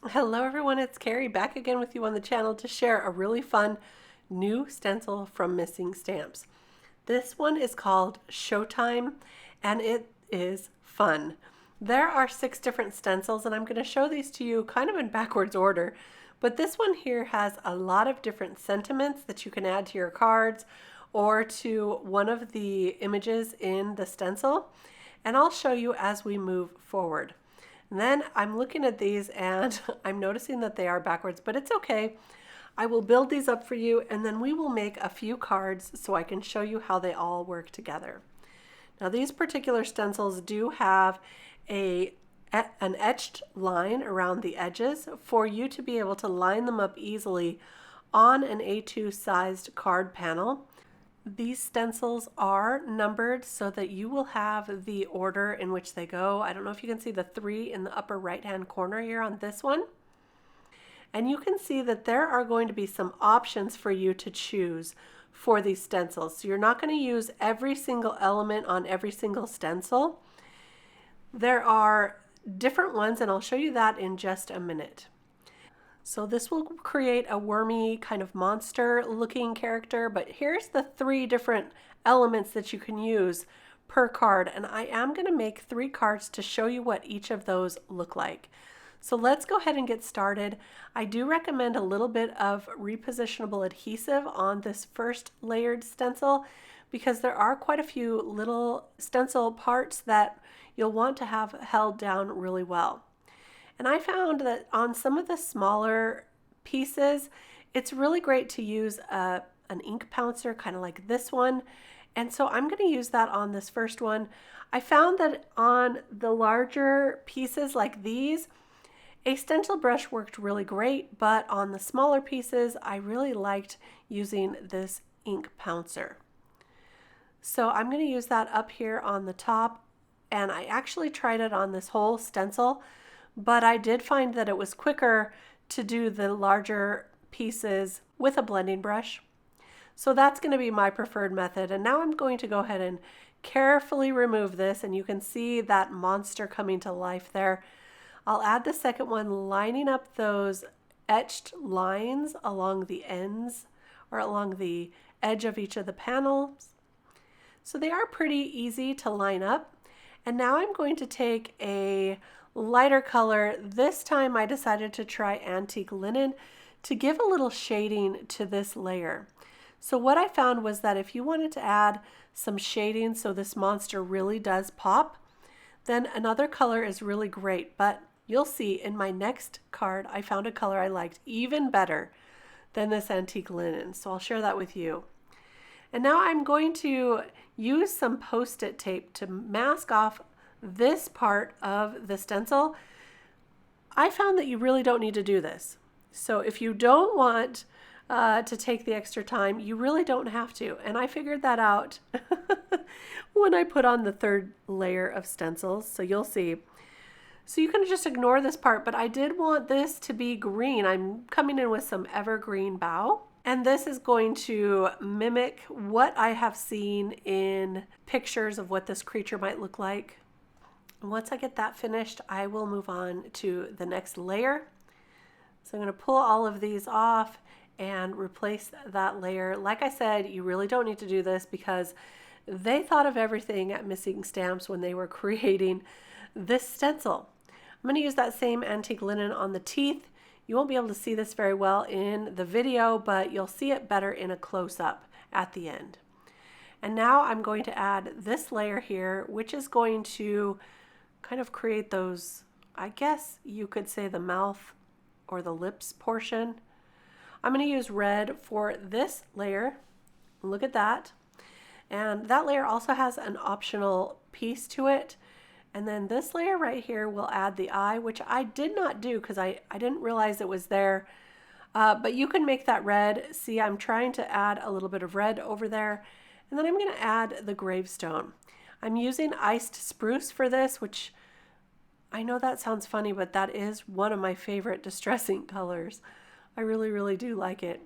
Hello everyone, it's Kari back again with you on the channel to share a really fun new stencil from Missing Stamps. This one is called Showtime and it is fun. There are 6 different stencils and I'm going to show these to you kind of in backwards order, but this one here has a lot of different sentiments that you can add to your cards or to one of the images in the stencil, and I'll show you as we move forward. And then I'm looking at these and I'm noticing that they are backwards, but it's okay. I will build these up for you and then we will make a few cards so I can show you how they all work together. Now these particular stencils do have an etched line around the edges for you to be able to line them up easily on an A2 sized card panel. These stencils are numbered so that you will have the order in which they go. I don't know if you can see the 3 in the upper right hand corner here on this one. And you can see that there are going to be some options for you to choose for these stencils. So you're not going to use every single element on every single stencil. There are different ones and I'll show you that in just a minute. So this will create a wormy kind of monster looking character, but here's the 3 different elements that you can use per card, and I am going to make 3 cards to show you what each of those look like. So let's go ahead and get started. I do recommend a little bit of repositionable adhesive on this first layered stencil because there are quite a few little stencil parts that you'll want to have held down really well. And I found that on some of the smaller pieces, it's really great to use an ink pouncer, kind of like this one. And so I'm going to use that on this first one. I found that on the larger pieces like these, a stencil brush worked really great, but on the smaller pieces, I really liked using this ink pouncer. So I'm going to use that up here on the top, and I actually tried it on this whole stencil, but I did find that it was quicker to do the larger pieces with a blending brush. So that's going to be my preferred method. And now I'm going to go ahead and carefully remove this, and you can see that monster coming to life there. I'll add the second one, lining up those etched lines along the ends or along the edge of each of the panels. So they are pretty easy to line up. And now I'm going to take a lighter color. This time I decided to try antique linen to give a little shading to this layer. So what I found was that if you wanted to add some shading so this monster really does pop, then another color is really great. But you'll see in my next card I found a color I liked even better than this antique linen. So I'll share that with you. And now I'm going to use some Post-it tape to mask off this part of the stencil. I found that you really don't need to do this. So if you don't want to take the extra time, you really don't have to. And I figured that out when I put on the 3rd layer of stencils. So you'll see. So you can just ignore this part, but I did want this to be green. I'm coming in with some evergreen bough. And this is going to mimic what I have seen in pictures of what this creature might look like. Once I get that finished, I will move on to the next layer. So I'm going to pull all of these off and replace that layer. Like I said, you really don't need to do this because they thought of everything at Missing Stamps when they were creating this stencil. I'm going to use that same antique linen on the teeth. You won't be able to see this very well in the video, but you'll see it better in a close-up at the end. And now I'm going to add this layer here, which is going to kind of create those, I guess you could say the mouth or the lips portion. I'm going to use red for this layer. Look at that. And that layer also has an optional piece to it. And then this layer right here will add the eye, which I did not do because I didn't realize it was there. But you can make that red. See, I'm trying to add a little bit of red over there. And then I'm going to add the gravestone. I'm using iced spruce for this, which I know that sounds funny, but that is one of my favorite distressing colors. I really, really do like it.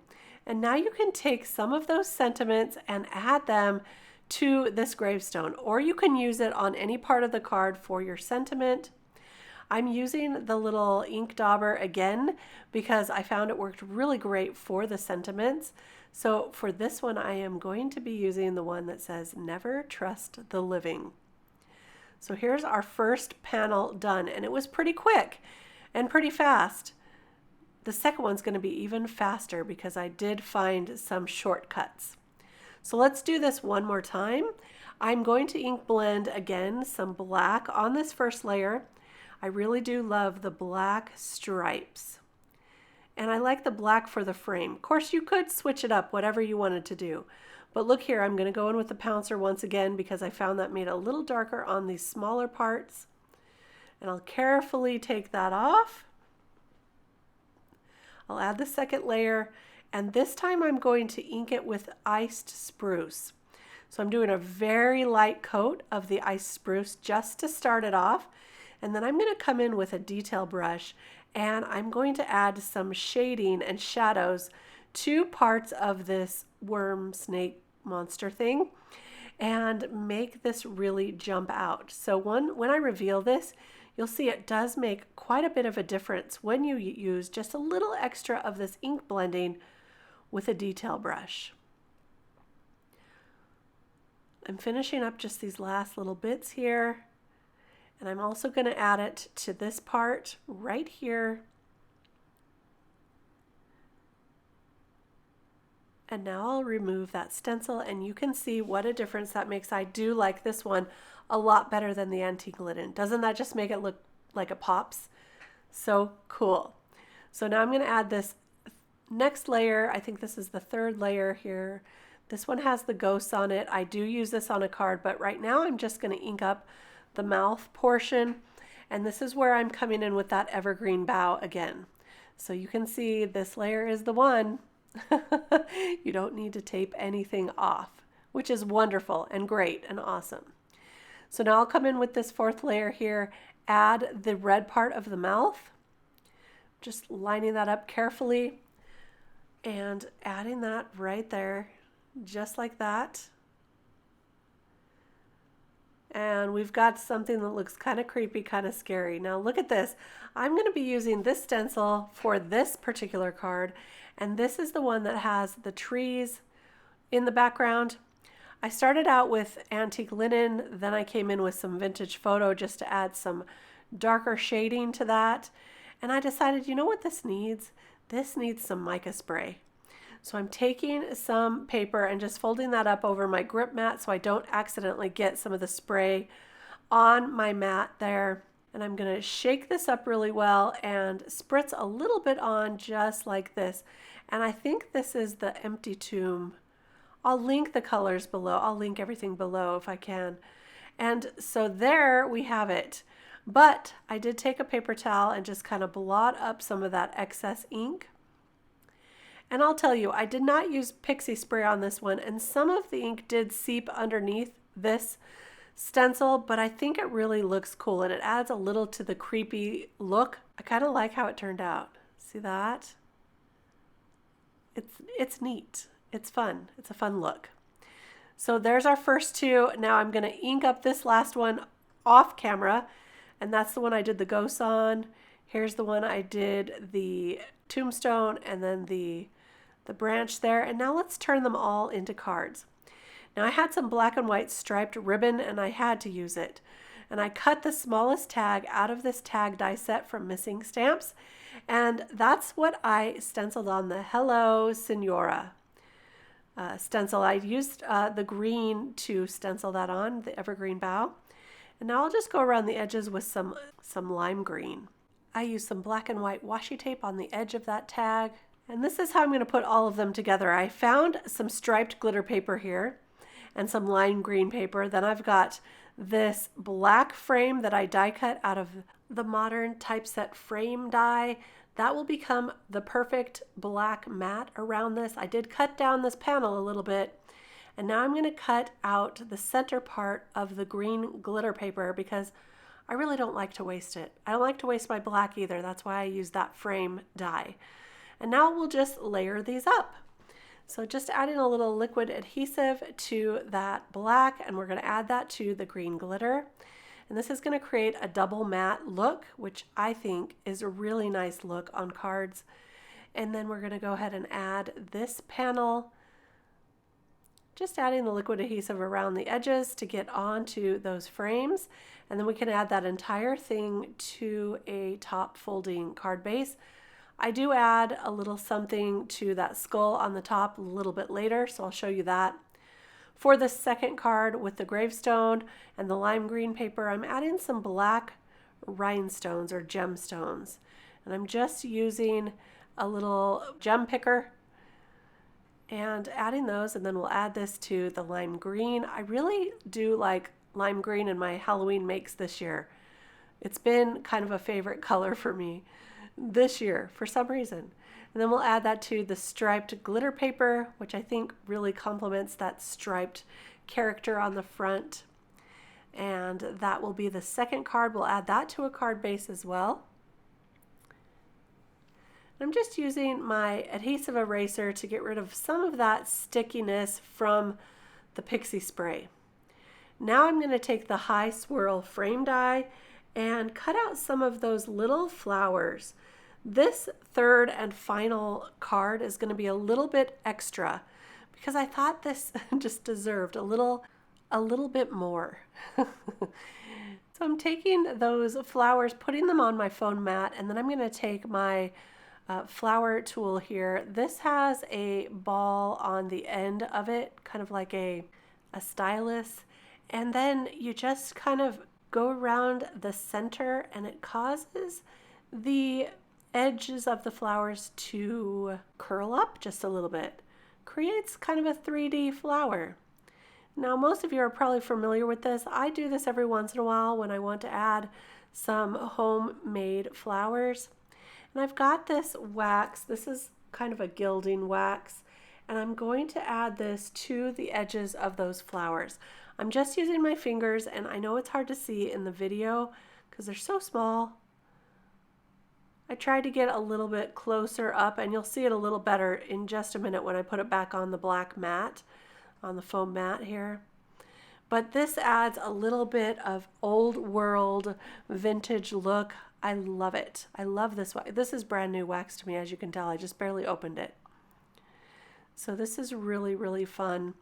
And now you can take some of those sentiments and add them to this gravestone, or you can use it on any part of the card for your sentiment. I'm using the little ink dauber again because I found it worked really great for the sentiments. So for this one, I am going to be using the one that says Never Trust the Living. So here's our first panel done, and it was pretty quick and pretty fast. The second one's going to be even faster because I did find some shortcuts. So let's do this one more time. I'm going to ink blend again some black on this first layer. I really do love the black stripes. And I like the black for the frame. Of course, you could switch it up, whatever you wanted to do. But look here, I'm going to go in with the pouncer once again because I found that made it a little darker on these smaller parts. And I'll carefully take that off. I'll add the second layer, and this time I'm going to ink it with iced spruce. So I'm doing a very light coat of the iced spruce just to start it off. And then I'm going to come in with a detail brush, and I'm going to add some shading and shadows to parts of this worm snake monster thing and make this really jump out. So when I reveal this, you'll see it does make quite a bit of a difference when you use just a little extra of this ink blending with a detail brush. I'm finishing up just these last little bits here, and I'm also going to add it to this part right here. And now I'll remove that stencil, and you can see what a difference that makes. I do like this one a lot better than the antique linen. Doesn't that just make it look like it pops? So cool. So now I'm going to add this next layer. I think this is the third layer here. This one has the ghosts on it. I do use this on a card, but right now I'm just going to ink up the mouth portion. And this is where I'm coming in with that evergreen bough again. So you can see this layer is the one. You don't need to tape anything off, which is wonderful and great and awesome. So now I'll come in with this fourth layer here, add the red part of the mouth, just lining that up carefully and adding that right there, just like that. And we've got something that looks kind of creepy, kind of scary. Now look at this. I'm going to be using this stencil for this particular card, and this is the one that has the trees in the background. I started out with antique linen, then I came in with some vintage photo just to add some darker shading to that. And I decided, you know what this needs? This needs some mica spray. So I'm taking some paper and just folding that up over my grip mat so I don't accidentally get some of the spray on my mat there. And I'm going to shake this up really well and spritz a little bit on just like this. And I think this is the Empty Tomb. I'll link the colors below. I'll link everything below if I can. And so there we have it. But I did take a paper towel and just kind of blot up some of that excess ink. And I'll tell you, I did not use Pixie spray on this one, and some of the ink did seep underneath this stencil, but I think it really looks cool and it adds a little to the creepy look. I kind of like how it turned out. See that? It's neat. It's fun. It's a fun look. So there's our first two. Now I'm going to ink up this last one off camera, and that's the one I did the ghosts on. Here's the one I did the tombstone and then the branch there. And now let's turn them all into cards. Now I had some black and white striped ribbon and I had to use it. And I cut the smallest tag out of this tag die set from Missing Stamps. And that's what I stenciled on the Hello Senora stencil. I used the green to stencil that on, the evergreen bough. And now I'll just go around the edges with some lime green. I used some black and white washi tape on the edge of that tag. And this is how I'm going to put all of them together. I found some striped glitter paper here and some lime green paper. Then I've got this black frame that I die cut out of the modern Typeset frame die. That will become the perfect black mat around this. I did cut down this panel a little bit. And now I'm going to cut out the center part of the green glitter paper because I really don't like to waste it. I don't like to waste my black either. That's why I use that frame die. And now we'll just layer these up. So just adding a little liquid adhesive to that black, and we're going to add that to the green glitter. And this is going to create a double matte look, which I think is a really nice look on cards. And then we're going to go ahead and add this panel, just adding the liquid adhesive around the edges to get onto those frames. And then we can add that entire thing to a top folding card base. I do add a little something to that skull on the top a little bit later, so I'll show you that. For the second card with the gravestone and the lime green paper, I'm adding some black rhinestones or gemstones. And I'm just using a little gem picker and adding those, and then we'll add this to the lime green. I really do like lime green in my Halloween makes this year. It's been kind of a favorite color for me this year for some reason. And then we'll add that to the striped glitter paper, which I think really complements that striped character on the front. And that will be the second card. We'll add that to a card base as well. I'm just using my adhesive eraser to get rid of some of that stickiness from the Pixie spray. Now I'm going to take the high swirl frame die and cut out some of those little flowers. This third and final card is going to be a little bit extra because I thought this just deserved a little bit more. So I'm taking those flowers, putting them on my foam mat, and then I'm going to take my flower tool here. This has a ball on the end of it, kind of like a stylus, and then you just kind of go around the center and it causes the edges of the flowers to curl up just a little bit. Creates kind of a 3D flower. Now most of you are probably familiar with this. I do this every once in a while when I want to add some homemade flowers. And I've got this wax. This is kind of a gilding wax, and I'm going to add this to the edges of those flowers. I'm just using my fingers, and I know it's hard to see in the video because they're so small. I tried to get a little bit closer up, and you'll see it a little better in just a minute when I put it back on the black mat, on the foam mat here. But this adds a little bit of old world vintage look. I love it. I love this wax. This is brand new wax to me, as you can tell. I just barely opened it. So this is really, really fun.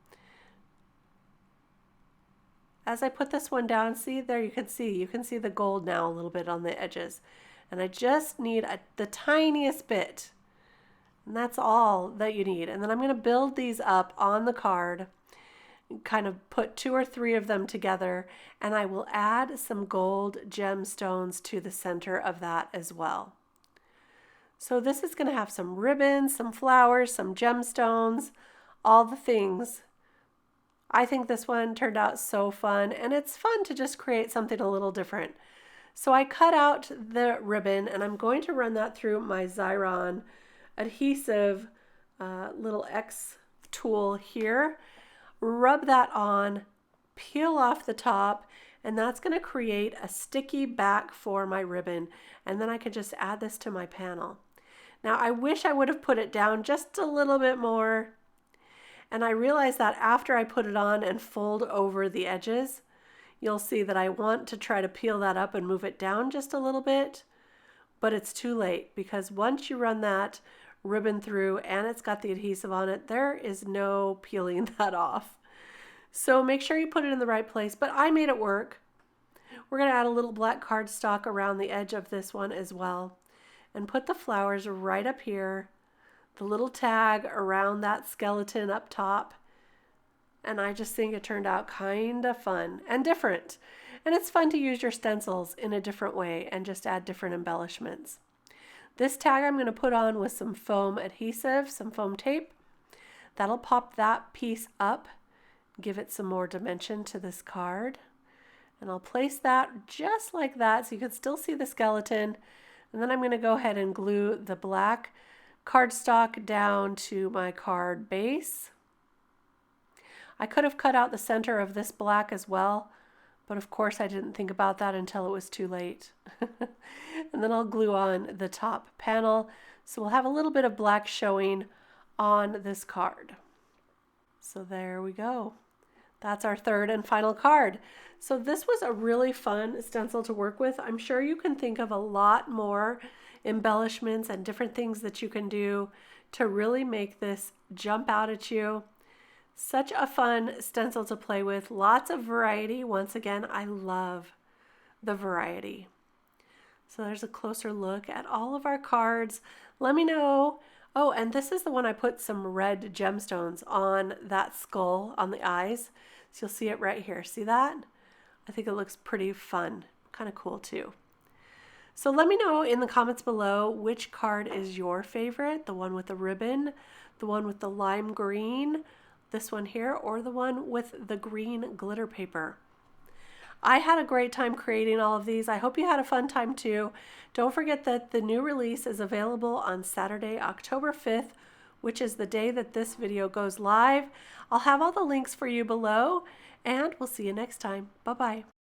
As I put this one down, see there, you can see the gold now a little bit on the edges. And I just need the tiniest bit. And that's all that you need. And then I'm going to build these up on the card, kind of put 2 or 3 of them together, and I will add some gold gemstones to the center of that as well. So this is going to have some ribbons, some flowers, some gemstones, all the things. I think this one turned out so fun, and it's fun to just create something a little different. So I cut out the ribbon, and I'm going to run that through my Xyron adhesive little X tool here. Rub that on, peel off the top, and that's going to create a sticky back for my ribbon. And then I can just add this to my panel. Now I wish I would have put it down just a little bit more. And I realized that after I put it on and fold over the edges, you'll see that I want to try to peel that up and move it down just a little bit, but it's too late because once you run that ribbon through and it's got the adhesive on it, there is no peeling that off. So make sure you put it in the right place, but I made it work. We're going to add a little black cardstock around the edge of this one as well and put the flowers right up here, the little tag around that skeleton up top. And I just think it turned out kind of fun and different. And it's fun to use your stencils in a different way and just add different embellishments. This tag I'm going to put on with some foam adhesive, some foam tape. That'll pop that piece up, give it some more dimension to this card. And I'll place that just like that so you can still see the skeleton. And then I'm going to go ahead and glue the black cardstock down to my card base. I could have cut out the center of this black as well, but of course I didn't think about that until it was too late. And then I'll glue on the top panel, so we'll have a little bit of black showing on this card. So there we go. That's our third and final card. So this was a really fun stencil to work with. I'm sure you can think of a lot more embellishments and different things that you can do to really make this jump out at you. Such a fun stencil to play with. Lots of variety. Once again, I love the variety. So there's a closer look at all of our cards. Let me know. Oh, and this is the one I put some red gemstones on that skull on the eyes. So you'll see it right here. See that? I think it looks pretty fun. Kind of cool too. So let me know in the comments below which card is your favorite. The one with the ribbon, the one with the lime green, this one here, or the one with the green glitter paper. I had a great time creating all of these. I hope you had a fun time too. Don't forget that the new release is available on Saturday, October 5th, which is the day that this video goes live. I'll have all the links for you below, and we'll see you next time. Bye-bye.